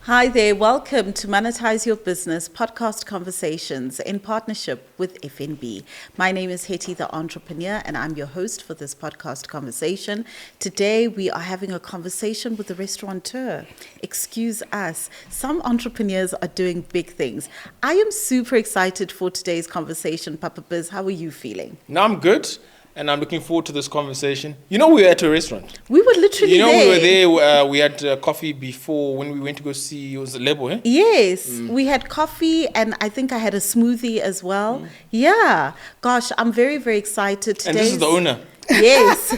Hi there, welcome to Monetize Your Business podcast conversations in partnership with FNB. My name is Hetty the Entrepreneur and I'm your host for this podcast conversation. Today we are having a conversation with a restaurateur. Excuse us, some entrepreneurs are doing big things. I am super excited for today's conversation. Papa Biz, how are you feeling? No, I'm good. And I'm looking forward to this conversation. We were at a restaurant. We were literally there. We were there. We had coffee before when we went to go see, it was Lebo, eh? Yes, we had coffee and I think I had a smoothie as well. Yeah. Gosh, I'm very, very excited. And this is the owner. Yes.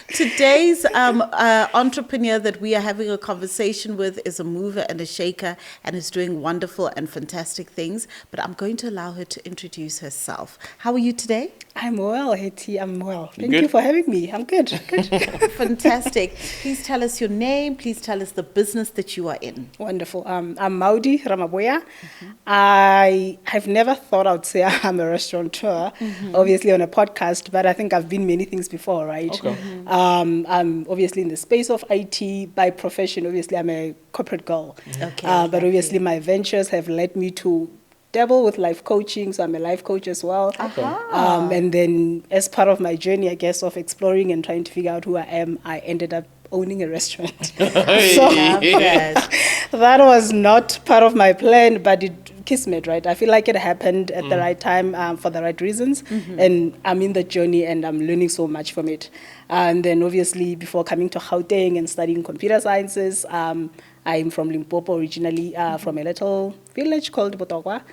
Today's entrepreneur that we are having a conversation with is a mover and a shaker and is doing wonderful and fantastic things. But I'm going to allow her to introduce herself. How are you today? I'm well, Hetty. I'm well. Thank you for having me. I'm good. Fantastic. Please tell us your name. Please tell us the business that you are in. Wonderful. I'm Maudi Ramaboea. I've never thought I would say I'm a restaurateur, obviously on a podcast, but I think I've been many things before, right? Okay. I'm obviously in the space of IT by profession. Obviously, I'm a corporate girl. Okay. But obviously, my ventures have led me to dabble with life coaching, so I'm a life coach as well. And then as part of my journey, I guess, of exploring and trying to figure out who I am, I ended up owning a restaurant. So that was not part of my plan, but it kismet, right? I feel like it happened at the right time for the right reasons. And I'm in the journey and I'm learning so much from it. And then obviously before coming to Gauteng and studying computer sciences, I'm from Limpopo originally, from a little village called Botokwa.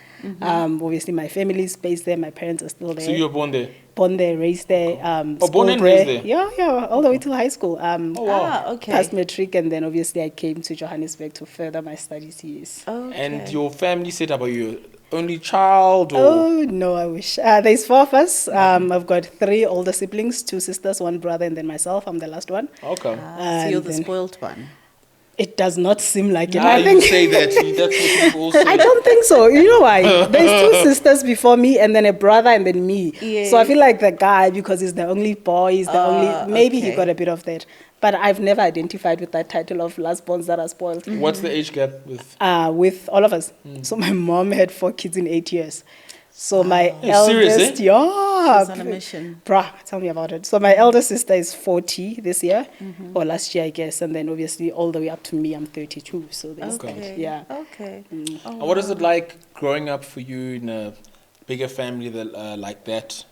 Obviously, my family is based there. My parents are still there. So you were born there? Born there, raised there. Born and raised there? Yeah, all the way till high school. Okay. Passed matric, and then obviously I came to Johannesburg to further my studies here. Okay. And your family setup, are you only child? Or? Oh, no, I wish. There's four of us. I've got three older siblings, two sisters, one brother, and then myself. I'm the last one. Okay. So you're the spoiled one. It does not seem like it. I think you say that. That's what people say. I don't think so. You know why? There's two sisters before me, and then a brother, and then me. Yes. So I feel like the guy, because he's the only boy, he's the only. Maybe he okay. got a bit of that, but I've never identified with that title of last borns that are spoiled. What's the age gap with? With all of us. So my mom had 4 kids in 8 years. So my serious, eldest, She's on a mission. Bruh, tell me about it. So my eldest sister is 40 this year, or last year, I guess. And then obviously all the way up to me, I'm 32. So there's that, yeah. Okay. And what is it like growing up for you in a bigger family that, like that?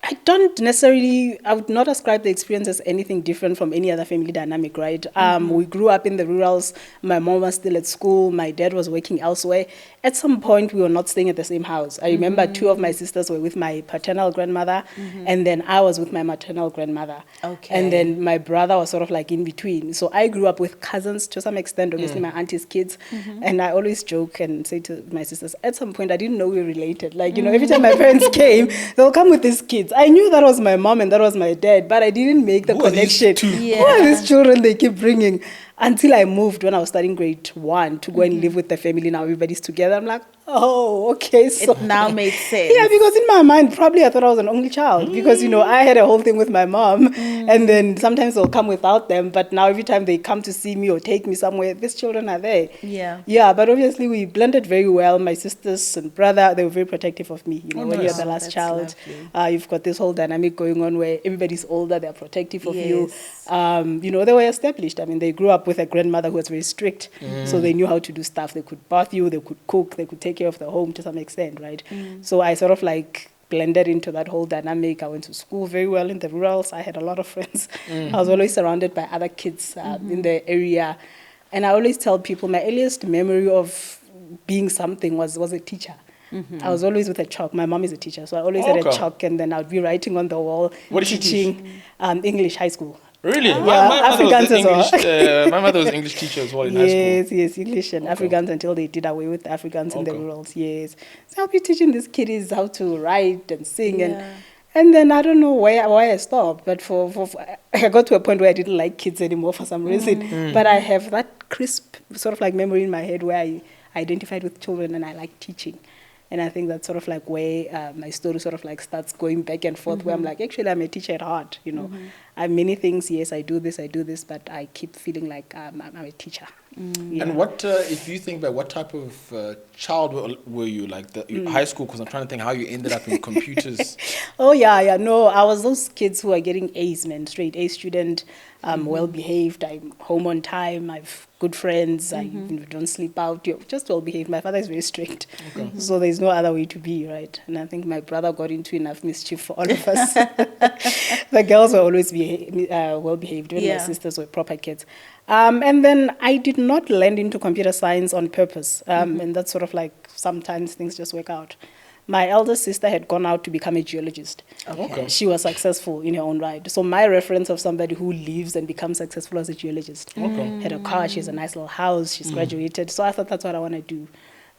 I don't necessarily, I would not ascribe the experience as anything different from any other family dynamic, right? We grew up in the rurals. My mom was still at school. My dad was working elsewhere. At some point, we were not staying at the same house. I remember 2 of my sisters were with my paternal grandmother, and then I was with my maternal grandmother. Okay. And then my brother was sort of like in between. So I grew up with cousins to some extent, obviously my auntie's kids. And I always joke and say to my sisters, at some point, I didn't know we were related. Like, every time my parents came, they'll come with these kids. I knew that was my mom and that was my dad, but I didn't make the connection. Yeah. Who are these children they keep bringing? Until I moved when I was studying grade 1 to go and live with the family. Now everybody's together. I'm like, oh, okay. So It now made sense. yeah, because in my mind, probably I thought I was an only child because, I had a whole thing with my mom and then sometimes they'll come without them. But now every time they come to see me or take me somewhere, these children are there. Yeah. Yeah, but obviously we blended very well. My sisters and brother, they were very protective of me. When you're the last That's child, lovely. you've got this whole dynamic going on where everybody's older, they're protective of you. Yes. They were established. I mean, they grew up with a grandmother who was very strict. So they knew how to do stuff. They could bath you, they could cook, they could take care of the home to some extent, right? So I sort of like blended into that whole dynamic. I went to school very well in the rurals. I had a lot of friends. I was always surrounded by other kids in the area. And I always tell people my earliest memory of being something was a teacher. I was always with a chalk. My mom is a teacher, so I always had a chalk, and then I would be writing on the wall, teaching English high school. Really? Yeah, My mother was Afrikaans as well. English, my mother was English teacher as well in high school. Yes, English and Afrikaans until they did away with the Afrikaans in the rurals. Yes. So I'll be teaching these kiddies how to write and sing and then I don't know why I stopped, but for I got to a point where I didn't like kids anymore for some reason. But I have that crisp sort of like memory in my head where I identified with children and I like teaching. And I think that's sort of like where my story sort of like starts going back and forth, where I'm like, actually, I'm a teacher at heart, you know. I'm many things, yes, I do this, but I keep feeling like I'm a teacher. And what, if you think about what type of child were you, like high school? Because I'm trying to think how you ended up in computers. Oh, yeah, no, I was those kids who are getting A's, man, straight A student, well-behaved, I'm home on time, I've good friends, I don't sleep out, you're just well-behaved. My father is very strict, so there's no other way to be, right? And I think my brother got into enough mischief for all of us. The girls were always well-behaved, when my sisters were proper kids. And then I did not land into computer science on purpose, and that's sort of like sometimes things just work out. My elder sister had gone out to become a geologist. Okay. She was successful in her own right. So my reference of somebody who lives and becomes successful as a geologist. Had a car, she has a nice little house, she's graduated. So I thought that's what I want to do.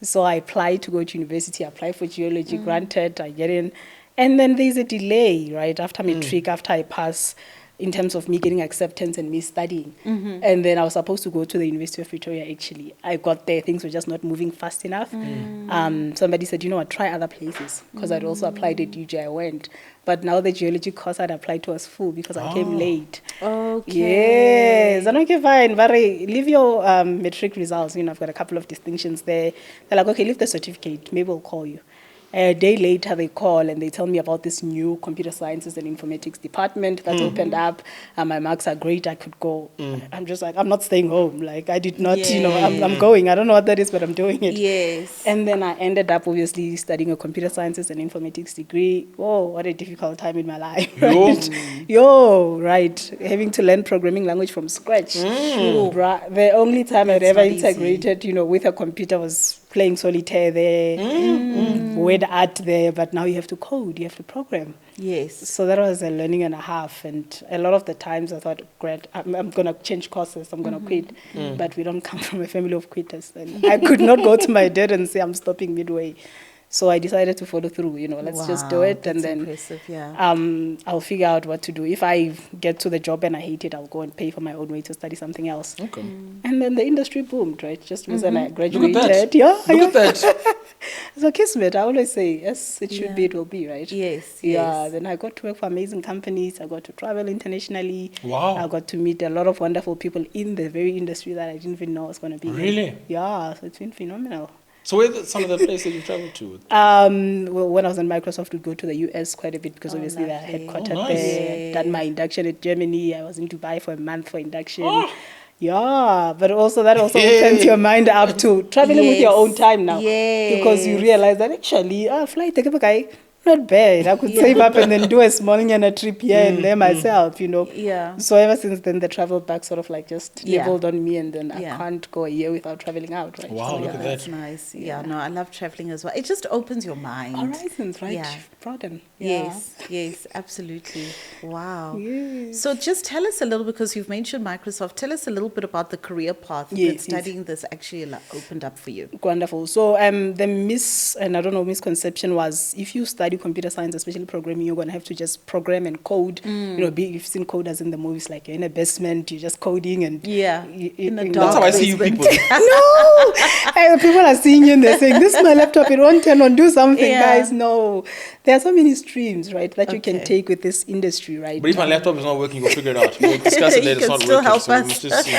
So I applied to go to university, applied for geology, granted, I get in. And then there's a delay, right? After matric, after I pass, in terms of me getting acceptance and me studying. And then I was supposed to go to the University of Pretoria, actually. I got there, things were just not moving fast enough. Somebody said, you know what, try other places. Because I'd also applied at UJ, I went. But now the geology course I'd applied to was full because I came late. Okay. Yes. I'm okay, fine. But leave your matric results. You know, I've got a couple of distinctions there. They're like, okay, leave the certificate. Maybe we'll call you. A day later, they call and they tell me about this new computer sciences and informatics department that's opened up. My marks are great. I could go. I'm just like, I'm not staying home. Like, I did not, you know, I'm going. I don't know what that is, but I'm doing it. Yes. And then I ended up obviously studying a computer sciences and informatics degree. Oh, what a difficult time in my life. Right? Right. Having to learn programming language from scratch. The only time I'd ever integrated, you know, with a computer was playing solitaire there, word art there, but now you have to code, you have to program. Yes. So that was a learning and a half, and a lot of the times I thought, great, I'm going to change courses, I'm going to quit, but we don't come from a family of quitters. And I could not go to my dad and say I'm stopping midway. So I decided to follow through, you know, let's just do it. And then impressive, I'll figure out what to do. If I get to the job and I hate it, I'll go and pay for my own way to study something else. Okay. And then the industry boomed, right? Just when I graduated. Look at that. Look at that. So kismet, I always say, yes, it should be, it will be, right? Yes, Yeah, then I got to work for amazing companies. I got to travel internationally. Wow. I got to meet a lot of wonderful people in the very industry that I didn't even know I was going to be in. Really? Yeah, so it's been phenomenal. So where are some of the places you traveled to? Well, when I was in Microsoft, we'd go to the US quite a bit because obviously they're lovely. headquartered nice. there. Done my induction at Germany. I was in Dubai for a month for induction. Yeah, but also that also opens your mind up to traveling with your own time now. Because you realize that actually, flight, not bad. I could save up and then do a small trip here and there myself, you know. Yeah. So ever since then, the travel bag sort of like just leveled on me, and then I can't go a year without traveling out, right? Wow, So, look at That's that. nice. Yeah, no, I love traveling as well. It just opens your mind. Horizons, right? Yeah. Broaden. Yes, absolutely. Wow. Yes. So just tell us a little, because you've mentioned Microsoft, tell us a little bit about the career path that Yes, studying this actually opened up for you. Wonderful. So the misconception was if you study computer science, especially programming, you're going to have to just program and code. You know, you've seen coders in the movies, like you're in a basement, you're just coding and in the That's how I see you basement. people. No, people are seeing you and they're saying, "This is my laptop. It won't turn on. Do something, guys." No, there are so many streams, right, that you can take with this industry, right? But if my laptop is not working, we'll figure it out. We'll discuss it You later. It's can not still working. help So us. we'll just see.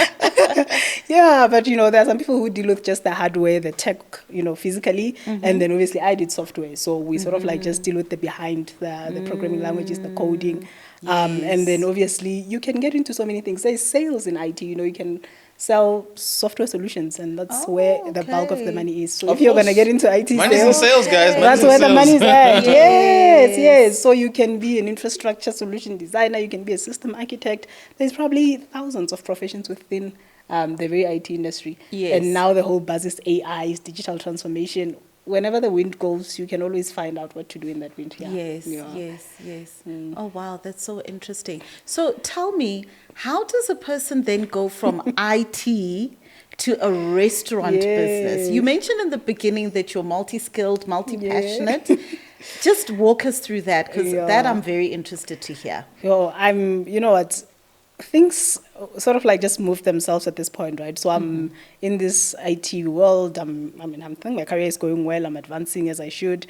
Yeah, but you know, there are some people who deal with just the hardware, the tech, you know, physically, and then obviously I did software, so we sort of like just deal with the behind the programming languages, the coding, and then obviously you can get into so many things. There's sales in IT, you know, you can sell software solutions, and that's where the bulk of the money is. So Of if you're course. going to get into IT Money's in sales, guys. that's Money's in where the sales. money is at. Yes. So you can be an infrastructure solution designer, you can be a system architect. There's probably thousands of professions within the very IT industry. Yes. And now the whole buzz is AI, is digital transformation. Whenever the wind goes, you can always find out what to do in that wind. Yes. Oh, wow, that's so interesting. So tell me, how does a person then go from IT to a restaurant business? You mentioned in the beginning that you're multi-skilled, multi-passionate. Just walk us through that, because that I'm very interested to hear. You know what? things sort of like just move themselves at this point, right? So I'm in this IT world. I'm thinking my career is going well. I'm advancing as I should.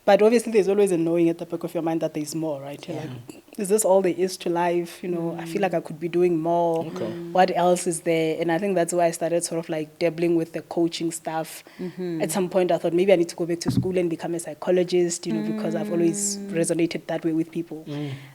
But obviously, there's always a knowing at the back of your mind that there's more, right? You're like, is this all there is to life? You know, I feel like I could be doing more. Okay. What else is there? And I think that's why I started sort of like dabbling with the coaching stuff. At some point, I thought maybe I need to go back to school and become a psychologist, you know, because I've always resonated that way with people.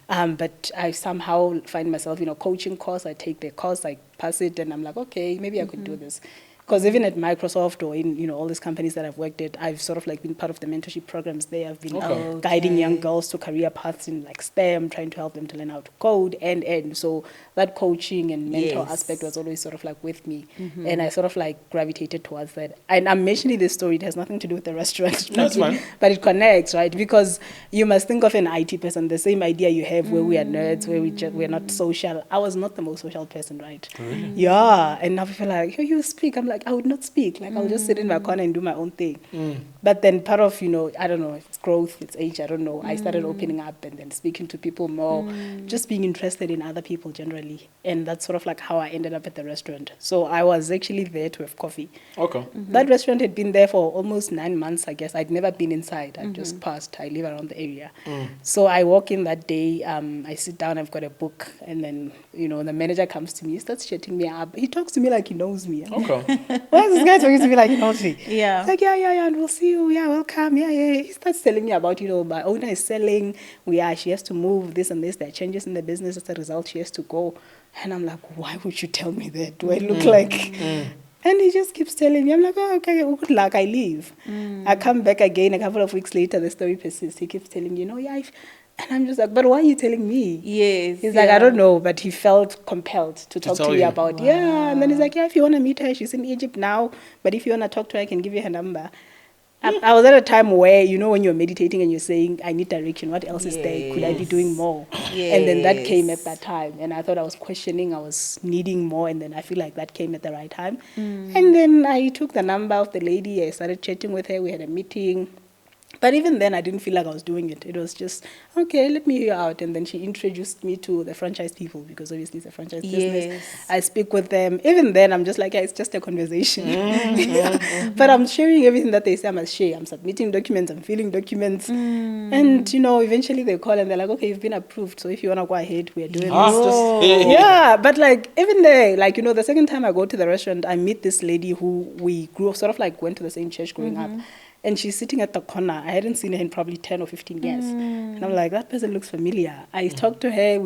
But I somehow find myself, you know, coaching course. I take the course, I pass it, and I'm like, okay, maybe I could do this. Because even at Microsoft or in, you know, all these companies that I've worked at, I've sort of like been part of the mentorship programs there. I've been guiding young girls to career paths in like STEM, trying to help them to learn how to code and so that coaching and mentor aspect was always sort of like with me. And I sort of like gravitated towards that. And I'm mentioning this story, it has nothing to do with the restaurant. That's fine. But it connects, right? Because you must think of an IT person, the same idea you have where we are nerds, where we're not social. I was not the most social person, right? Really? Yeah. And now people are like, oh, you speak. I'm like, I would not speak. Like, I'll just sit in my corner and do my own thing. But then part of, you know, I don't know, it's growth, it's age, I don't know. I started opening up and then speaking to people more, just being interested in other people generally. And that's sort of like how I ended up at the restaurant. So I was actually there to have coffee. Okay. That restaurant had been there for almost 9 months, I guess. I'd never been inside. I just passed. I live around the area. So I walk in that day, I sit down, I've got a book, and then, you know, the manager comes to me, he starts chatting me up. He talks to me like he knows me. Okay. Why is this guy talking to me like he knows me? Yeah. He's like, yeah, and we'll see you. Yeah, welcome. Yeah. He starts telling me about, you know, my owner is selling. She has to move, this and this. There are changes in the business. As a result, she has to go. And I'm like, why would you tell me that? Do I look like... And he just keeps telling me. I'm like, oh, okay, well, good luck. I leave. I come back again a couple of weeks later. The story persists. He keeps telling me, you know, and I'm just like, but why are you telling me? Yes. He's like, I don't know, but he felt compelled to talk to me about, and then he's like, yeah, if you want to meet her, she's in Egypt now, but if you want to talk to her, I can give you her number. I was at a time where, you know, when you're meditating and you're saying, I need direction, what else is there? Could I be doing more? And then that came at that time. And I thought I was questioning, I was needing more. And then I feel like that came at the right time. And then I took the number of the lady. I started chatting with her. We had a meeting. But even then, I didn't feel like I was doing it. It was just, okay, let me hear you out. And then she introduced me to the franchise people, because obviously it's a franchise business. I speak with them. Even then, I'm just like, yeah, it's just a conversation. But I'm sharing everything that they say I must share. I'm submitting documents, I'm filling documents. And, you know, eventually they call and they're like, okay, you've been approved. So if you want to go ahead, we're doing this. Yeah, but like, even there, like, you know, the second time I go to the restaurant, I meet this lady who we grew, sort of like went to the same church growing up. And she's sitting at the corner. I hadn't seen her in probably 10 or 15 years. And I'm like, that person looks familiar. I talked to her.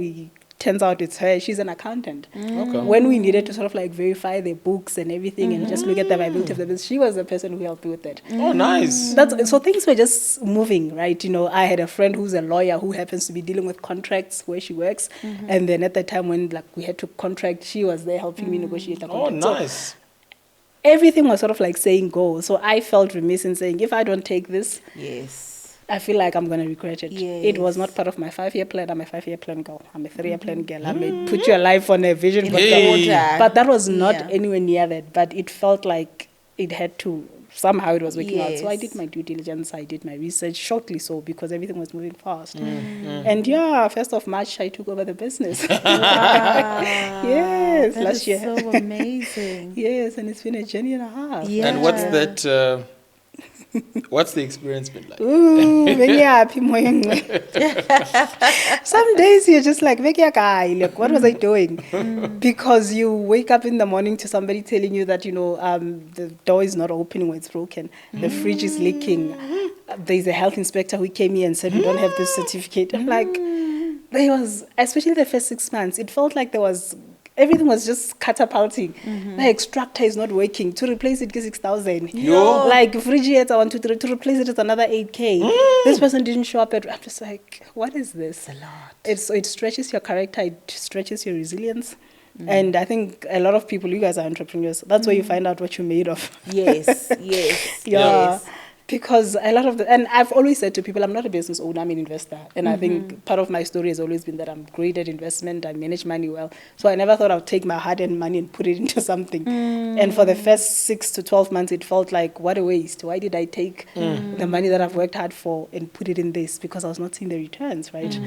Turns out it's her. She's an accountant. Okay. When we needed to sort of like verify the books and everything and just look at the viability of the business, she was the person who helped me with that. Oh, nice. So things were just moving, right? You know, I had a friend who's a lawyer who happens to be dealing with contracts where she works. And then at the time when like we had to contract, she was there helping me negotiate the contract. Oh, nice. So, everything was sort of like saying go. So I felt remiss in saying, if I don't take this, I feel like I'm going to regret it. It was not part of my 5-year plan. I'm a 5-year plan girl. I'm a 3-year plan girl. I may put your life on a vision board. But that was not anywhere near that. But it felt like it had to, somehow it was working out. So I did my due diligence. I did my research shortly so, because everything was moving fast. And 1st of March, I took over the business. Yes, that last year. So amazing. Yes, and it's been a journey and a half. And what's that? What's the experience been like? Ooh, some days you're just like, look, what was I doing? Because you wake up in the morning to somebody telling you that, you know, the door is not opening when it's broken, the fridge is leaking. There's a health inspector who came here and said, we don't have this certificate. I'm like, there was, especially the first 6 months, it felt like everything was just catapulting. The extractor is not working. To replace it, get 6,000. Like refrigerator 1, 2, 3. To replace it, it's another 8K. This person didn't show up at. I'm just like, what is this? A lot. It stretches your character. It stretches your resilience. And I think a lot of people, you guys are entrepreneurs. That's where you find out what you're made of. Yes. Because a lot of and I've always said to people, I'm not a business owner, I'm an investor. And I think part of my story has always been that I'm great at investment, I manage money well. So I never thought I would take my hard-earned money and put it into something. And for the first 6 to 12 months, it felt like, what a waste. Why did I take the money that I've worked hard for and put it in this? Because I was not seeing the returns, right?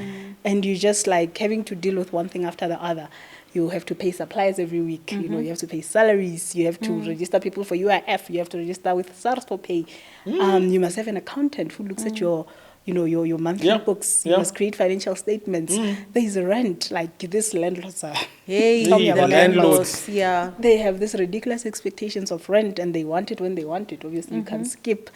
And you just like having to deal with one thing after the other. You have to pay suppliers every week. You know, you have to pay salaries. You have to register people for UIF. You have to register with SARS for pay. You must have an accountant who looks at your monthly books. You must create financial statements. There is a rent. Like these landlords are. Hey, Tell me the about landlords. Yeah. They have this ridiculous expectations of rent, and they want it when they want it. Obviously, you can't skip.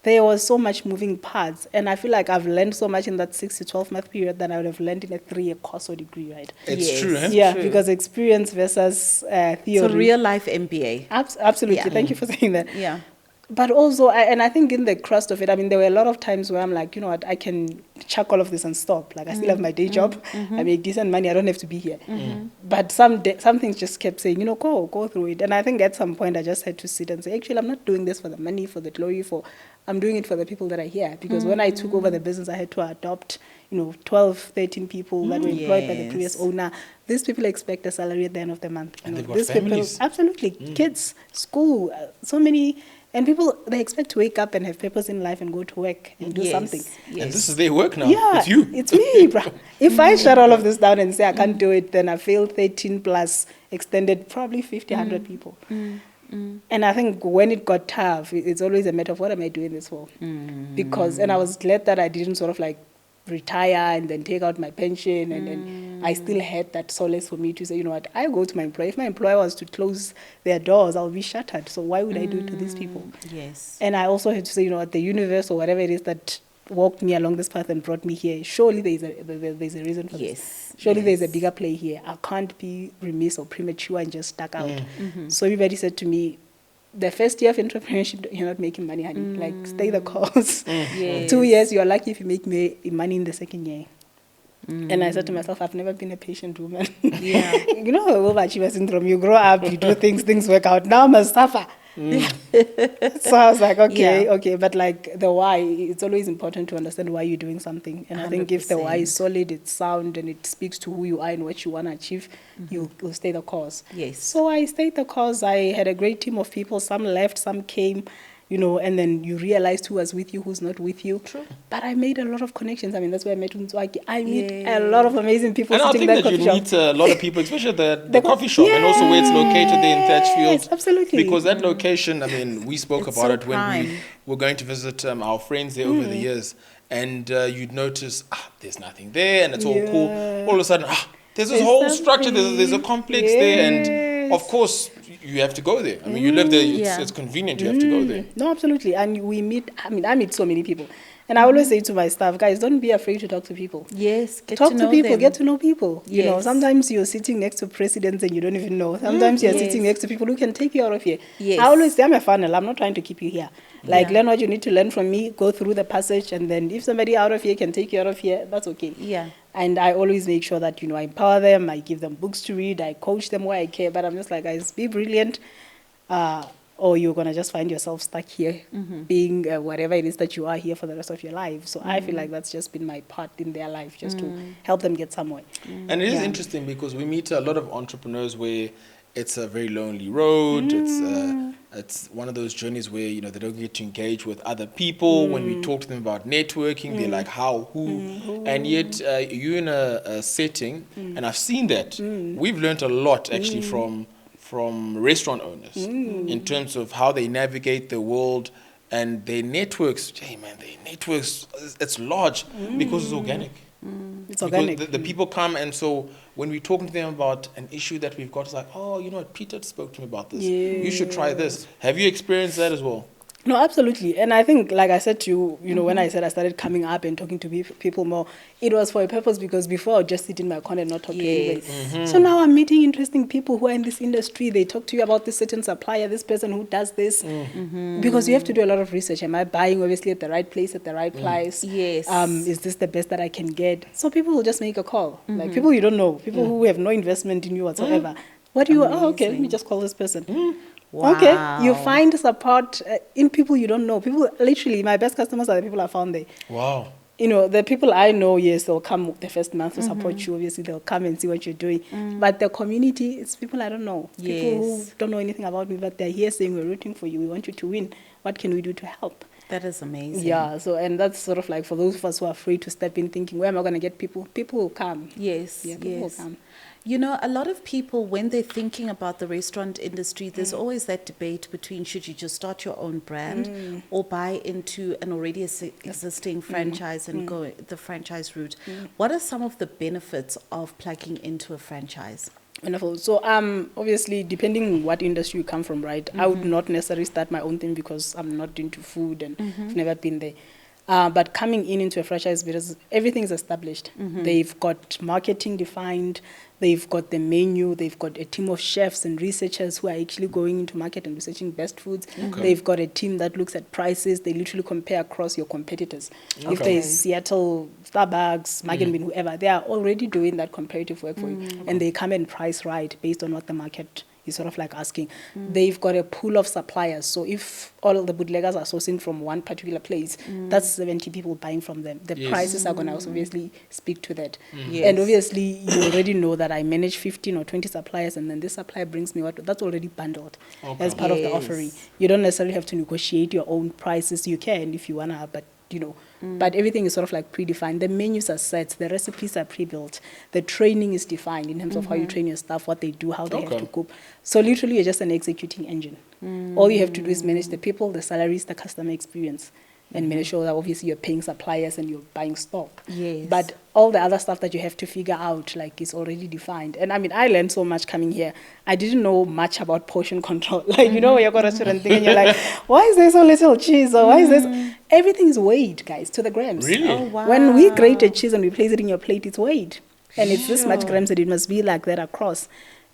There was so much moving parts, and I feel like I've learned so much in that 6 to 12 month period than I would have learned in a 3-year course or degree, right? It's true, eh? Yeah, True. because experience versus theory. It's a real life MBA. Absolutely. Yeah. Thank you for saying that. Yeah. But also, I think in the crust of it, I mean, there were a lot of times where I'm like, you know what, I can chuck all of this and stop. Like, I still have my day job. I make decent money. I don't have to be here. But some things just kept saying, you know, go through it. And I think at some point I just had to sit and say, actually, I'm not doing this for the money, for the glory, I'm doing it for the people that are here. Because when I took over the business, I had to adopt, 12, 13 people that were employed by the previous owner. These people expect a salary at the end of the month. And they've got these families. People, absolutely. Kids, school, so many. And people, they expect to wake up and have purpose in life and go to work and do something. Yes. And this is their work now. Yeah, It's you. It's me, bro. If I shut all of this down and say I can't do it, then I failed 13 plus extended probably 50, 100 people. And I think when it got tough, it's always a matter of what am I doing this for? Because, and I was glad that I didn't sort of like retire and then take out my pension, and then I still had that solace for me to say, you know what, I go to my employer. If my employer was to close their doors, I'll be shattered. So why would I do it to these people? Yes. And I also had to say, you know what, the universe or whatever it is that walked me along this path and brought me here, surely there's a reason for this. Surely there's a bigger play here. I can't be remiss or premature and just stuck out. So everybody said to me, the first year of entrepreneurship, you're not making money, honey. Like, stay the course. Yes. 2 years, you're lucky if you make money in the second year. And I said to myself, I've never been a patient woman. Yeah. You know, overachiever syndrome. You grow up, you do things work out. Now I must suffer. So I was like, okay. But like the why, it's always important to understand why you're doing something. And I think if the why is solid, it's sound, and it speaks to who you are and what you want to achieve, you'll stay the course. Yes. So I stayed the course. I had a great team of people. Some left, some came. And then you realized who was with you, who's not with you. True. But I made a lot of connections. I mean, that's where I met Unzwaki. I meet a lot of amazing people And I sitting think in that that coffee you shop. meet a lot of people, especially the coffee shop, and also where it's located there in Thatchfield. Yes, absolutely. Because that location, I mean, we spoke It's about so it when we prime. were going to visit our friends there over the years. And you'd notice, there's nothing there, and it's all cool. All of a sudden, there's this There's whole structure, there's a something. complex there, and Yes. of course, you have to go there. I mean, you live there, Yeah. it's convenient, you have to go there. No, absolutely. And we meet, I meet so many people. And I always say to my staff, guys, don't be afraid to talk to people. Yes. Talk to people, them. get to know people. Yes. Sometimes you're sitting next to presidents and you don't even know. Sometimes you're yes. sitting next to people who can take you out of here. Yes. I always say I'm a funnel. I'm not trying to keep you here. Like, Yeah. learn what you need to learn from me, go through the passage, and then if somebody out of here can take you out of here, that's okay. Yeah. And I always make sure that, I empower them, I give them books to read, I coach them where I care, but I'm just like, guys, be brilliant, or you're going to just find yourself stuck here, being whatever it is that you are here for the rest of your life. So I feel like that's just been my part in their life, just to help them get somewhere. And it is interesting because we meet a lot of entrepreneurs where it's a very lonely road. It's one of those journeys where they don't get to engage with other people. When we talk to them about networking, they're like, how, who, and yet you're in a setting, and I've seen that. We've learned a lot actually from restaurant owners in terms of how they navigate the world and their networks. Hey man, their networks, it's large because it's organic. It's Because organic. the people come, and so when we're talking to them about an issue that we've got, it's like, oh, you know what, Peter spoke to me about this. You should try this. Have you experienced that as well? No, absolutely. And I think, like I said to you, when I said I started coming up and talking to people more, it was for a purpose, because before I would just sit in my corner and not talk to anybody. So now I'm meeting interesting people who are in this industry. They talk to you about this certain supplier, this person who does this. Because you have to do a lot of research. Am I buying obviously at the right place, at the right price? Yes. Is this the best that I can get? So people will just make a call. Like people you don't know, people who have no investment in you whatsoever. What do you, okay, let me just call this person. Wow. Okay, you find support in people you don't know. People, literally, my best customers are the people I found there. Wow. The people I know, yes, they'll come the first month to support you. Obviously, they'll come and see what you're doing. But the community, it's people I don't know. People who don't know anything about me, but they're here saying, we're rooting for you. We want you to win. What can we do to help? That is amazing. Yeah, so and that's sort of like for those of us who are afraid to step in thinking, where am I going to get people? People will come. Yes, Yeah, people will yes. come. You know, a lot of people, when they're thinking about the restaurant industry, there's always that debate between should you just start your own brand or buy into an already existing franchise and go the franchise route. What are some of the benefits of plugging into a franchise? Wonderful. So, obviously, depending what industry you come from, right? I would not necessarily start my own thing because I'm not into food and I've never been there. But coming into a franchise, because everything is established. They've got marketing defined. They've got the menu. They've got a team of chefs and researchers who are actually going into market and researching best foods. Okay. They've got a team that looks at prices. They literally compare across your competitors. If there's Seattle, Starbucks, Mag and Bean, whoever, they are already doing that comparative work for you. And they come and price right based on what the market is sort of like asking. They've got a pool of suppliers. So if all the bootleggers are sourcing from one particular place, that's 70 people buying from them. The prices are going to obviously speak to that. And obviously, you already know that I manage 15 or 20 suppliers, and then this supplier brings me what that's already bundled as part of the offering. You don't necessarily have to negotiate your own prices. You can if you want to, but you know, but everything is sort of like predefined. The menus are set, the recipes are pre-built, the training is defined in terms of how you train your staff, what they do, how they have to cook. So literally, you're just an executing engine. All you have to do is manage the people, the salaries, the customer experience, and make sure that obviously you're paying suppliers and you're buying stock. Yes. But all the other stuff that you have to figure out, like, is already defined. And I mean, I learned so much coming here. I didn't know much about portion control. Like, you know, when you go to a restaurant thing and you're like, why is there so little cheese? Or why is this? Everything is weighed, guys, to the grams. Really? Oh, wow. When we grate a cheese and we place it in your plate, it's weighed. And it's this much grams that it must be like that across.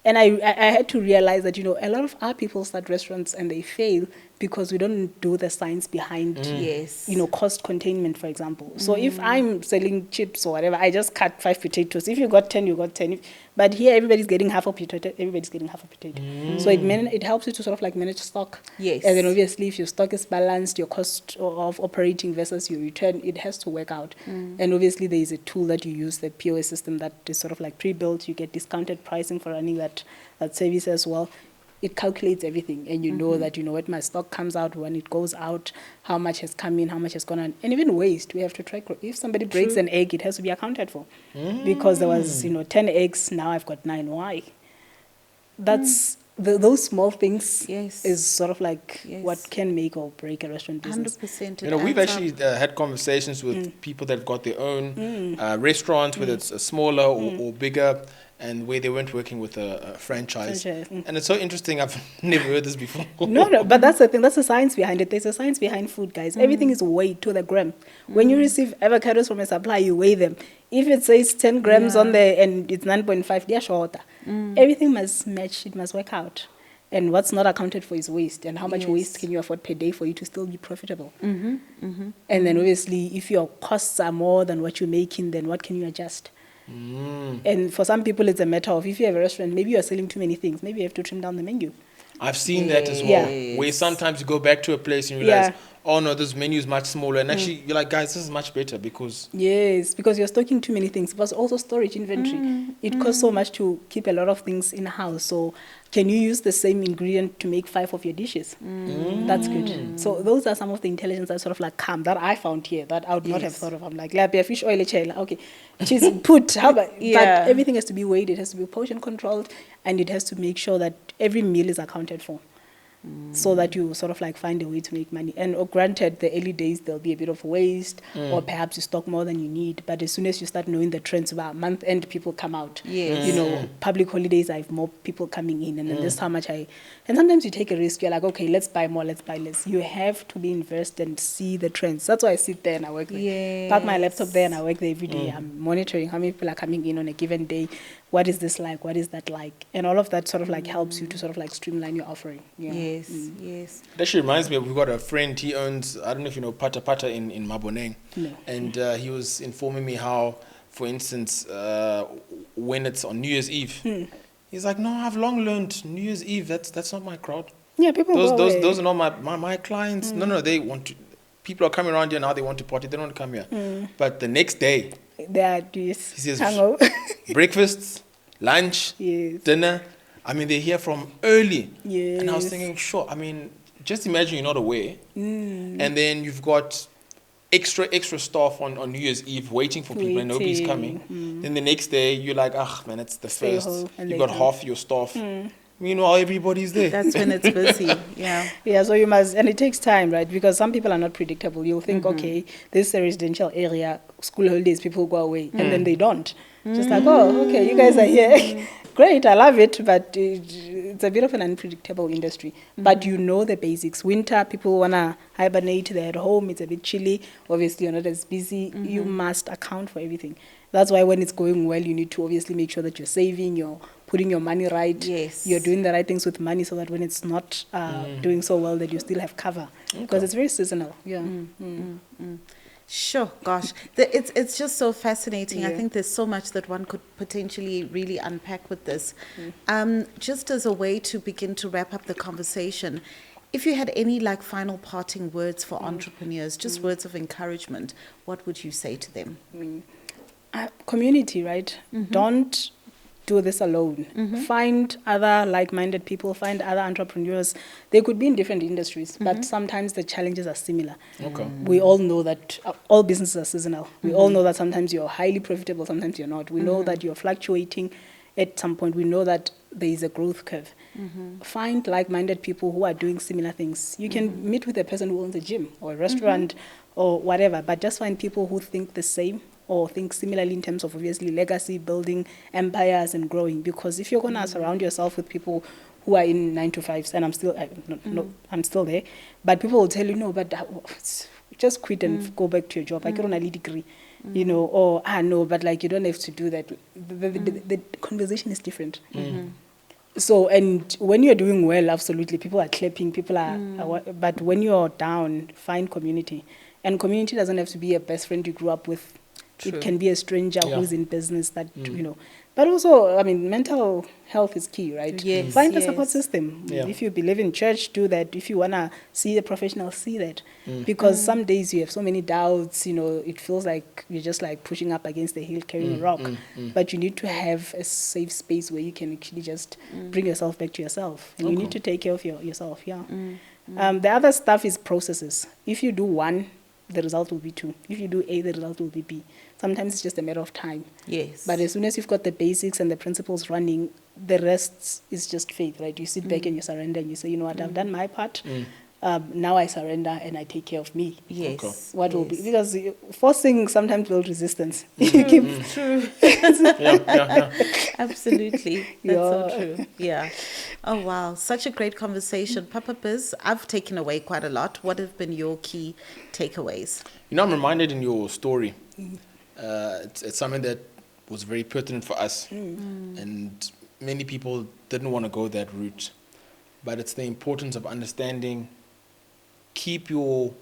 And I had to realize that, you know, a lot of our people start restaurants and they fail because we don't do the science behind, you know, cost containment, for example. So if I'm selling chips or whatever, I just cut 5 potatoes. If you got 10, you got 10. But here, everybody's getting half a potato. Everybody's getting half a potato. So it helps you to sort of like manage stock. Yes. And then obviously, if your stock is balanced, your cost of operating versus your return, it has to work out. And obviously, there is a tool that you use, the POS system that is sort of like pre-built. You get discounted pricing for running that service as well. It calculates everything, and you know that, you know, what my stock comes out, when it goes out, how much has come in, how much has gone on, and even waste. We have to track. If somebody breaks an egg, it has to be accounted for, because there was, you know, 10 eggs. Now I've got 9. Why? That's those small things. Is sort of like what can make or break a restaurant business. 100%. You know, we've actually had conversations with people that have got their own restaurants, whether it's a smaller or bigger, and where they weren't working with a franchise. And it's so interesting. I've never heard this before. No, but that's the thing. That's the science behind it. There's a science behind food, guys. Everything is weighed to the gram. When you receive avocados from a supplier, you weigh them. If it says 10 grams on there and it's 9.5, they're shorter. Everything must match. It must work out. And what's not accounted for is waste. And how much waste can you afford per day for you to still be profitable? And then obviously, if your costs are more than what you're making, then what can you adjust? And for some people, it's a matter of, if you have a restaurant, maybe you're selling too many things. Maybe you have to trim down the menu. I've seen that as well. Where sometimes you go back to a place and you realize, oh no, this menu is much smaller. And actually, you're like, guys, this is much better because... Yes, because you're stocking too many things. But also storage inventory. It costs so much to keep a lot of things in house. So can you use the same ingredient to make 5 of your dishes? That's good. So those are some of the intelligence that sort of like come, that I found here, that I would not have thought of. I'm like, fish oil, okay, cheese, put, how about... But everything has to be weighed. It has to be portion controlled. And it has to make sure that every meal is accounted for. So that you sort of like find a way to make money. And granted, the early days, there'll be a bit of waste, or perhaps you stock more than you need. But as soon as you start knowing the trends, about month end, people come out. You know, public holidays, I have more people coming in, and then this is how much and sometimes you take a risk. You're like, okay, let's buy more, let's buy less. You have to be invested and see the trends. That's why I sit there and I work there. Park my laptop there and I work there every day. I'm monitoring how many people are coming in on a given day. What is this like? What is that like? And all of that sort of like helps you to sort of like streamline your offering. Yes. It actually reminds me of, we've got a friend, he owns, I don't know if you know, Pata Pata in Maboneng. No. And he was informing me how, for instance, when it's on New Year's Eve, he's like, no, I've long learned New Year's Eve, that's not my crowd. Yeah, people those are not my clients. No, they want to, people are coming around here now, they want to party, they don't want to come here. But the next day, they are this. He says, breakfasts, lunch, dinner. I mean, they're here from early. And I was thinking, sure, I mean, just imagine you're not aware, and then you've got extra staff on New Year's Eve waiting for people and nobody's coming. Then the next day you're like, man, it's the Stay first. home and You've they got come. half your staff. Meanwhile, everybody's there. That's when it's busy. Yeah. Yeah, so you must, and it takes time, right? Because some people are not predictable. You'll think, okay, this is a residential area, school holidays, people go away, and then they don't. Just like, oh, okay, you guys are here. Great, I love it, but it's a bit of an unpredictable industry. But you know the basics. Winter, people want to hibernate, they're at home, it's a bit chilly. Obviously, you're not as busy. You must account for everything. That's why when it's going well, you need to obviously make sure that you're saving, you're putting your money right. Yes. You're doing the right things with money so that when it's not doing so well, that you still have cover. Because it's very seasonal. Yeah. Sure, gosh. It's just so fascinating. Yeah. I think there's so much that one could potentially really unpack with this. Just as a way to begin to wrap up the conversation, if you had any final parting words for entrepreneurs, just words of encouragement, what would you say to them? Community, right? Don't do this alone. Find other like-minded people, find other entrepreneurs. They could be in different industries, but sometimes the challenges are similar. Okay. We all know that all businesses are seasonal. We all know that sometimes you're highly profitable, sometimes you're not. We know that you're fluctuating at some point. We know that there is a growth curve. Find like-minded people who are doing similar things. You can meet with a person who owns a gym or a restaurant or whatever, but just find people who think the same or think similarly in terms of obviously legacy, building empires and growing. Because if you're going to surround yourself with people who are in 9-to-5s, and I'm still, I'm still there, but people will tell you, no, but just quit and go back to your job. I get on a degree, you know, or, no, but you don't have to do that. The conversation is different. So, and when you're doing well, absolutely, people are clapping, people are but when you're down, find community. And community doesn't have to be a best friend you grew up with. True. It can be a stranger who's in business that, you know. But also, I mean, mental health is key, right? Yes, Find a support system. Yeah. If you believe in church, do that. If you want to see a professional, see that. Because some days you have so many doubts, you know, it feels like you're just pushing up against the hill, carrying a rock. But you need to have a safe space where you can actually just bring yourself back to yourself. And you need to take care of yourself, the other stuff is processes. If you do one, the result will be 2. If you do A, the result will be B. Sometimes it's just a matter of time. Yes. But as soon as you've got the basics and the principles running, the rest is just faith, right? You sit back and you surrender and you say, you know what, I've done my part. Now I surrender and I take care of me. Yes. Okay. What will be, because forcing sometimes builds resistance. You keep True. Absolutely. That's so true. Yeah. Oh, wow. Such a great conversation. Papa Biz, I've taken away quite a lot. What have been your key takeaways? You know, I'm reminded in your story, it's something that was very pertinent for us. And many people didn't want to go that route. But it's the importance of understanding, keep your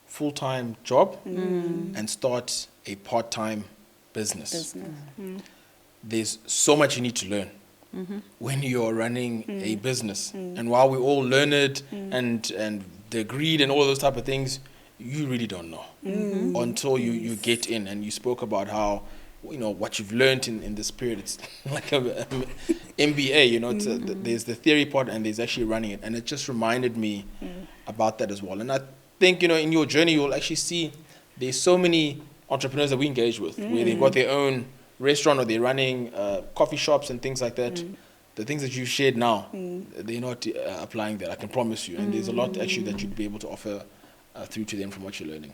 full-time job and start a part-time business. There's so much you need to learn when you're running a business. And while we all learn it and the greed and all those type of things, you really don't know until you get in. And you spoke about how, you know, what you've learned in this period, it's like a MBA, you know, it's there's the theory part and there's actually running it. And it just reminded me about that as well. And I think, you know, in your journey, you'll actually see there's so many entrepreneurs that we engage with where they've got their own restaurant or they're running coffee shops and things like that. The things that you shared now, they're not applying that, I can promise you. And there's a lot actually that you'd be able to offer through to them from what you're learning.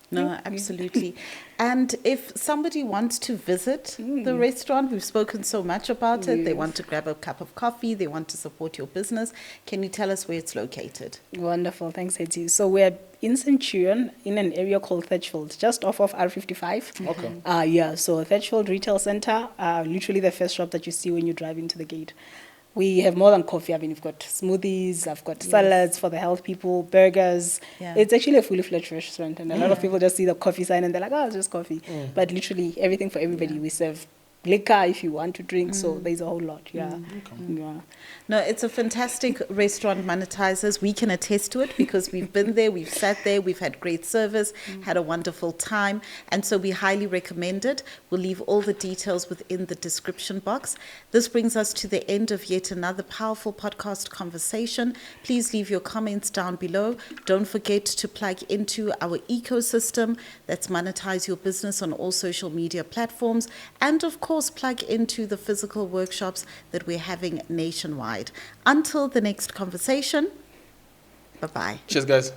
No, absolutely. And if somebody wants to visit the restaurant, we've spoken so much about it, they want to grab a cup of coffee, they want to support your business, can you tell us where it's located? Wonderful, thanks, Hetty. So we're in Centurion, in an area called Thatchfield, just off of R55. Okay. So Thatchfield Retail Center, literally the first shop that you see when you drive into the gate. We have more than coffee. I mean, we've got smoothies, I've got salads for the health people, burgers. Yeah. It's actually a fully fledged restaurant. And a lot of people just see the coffee sign and they're like, oh, it's just coffee. But literally everything for everybody. We serve liquor if you want to drink. So there's a whole lot. Yeah. Yeah. No, it's a fantastic restaurant, monetizers. We can attest to it because we've been there, we've sat there, we've had great service, had a wonderful time. And so we highly recommend it. We'll leave all the details within the description box. This brings us to the end of yet another powerful podcast conversation. Please leave your comments down below. Don't forget to plug into our ecosystem. That's Monetize Your Business on all social media platforms. And of course, plug into the physical workshops that we're having nationwide. Until the next conversation, bye-bye. Cheers, guys.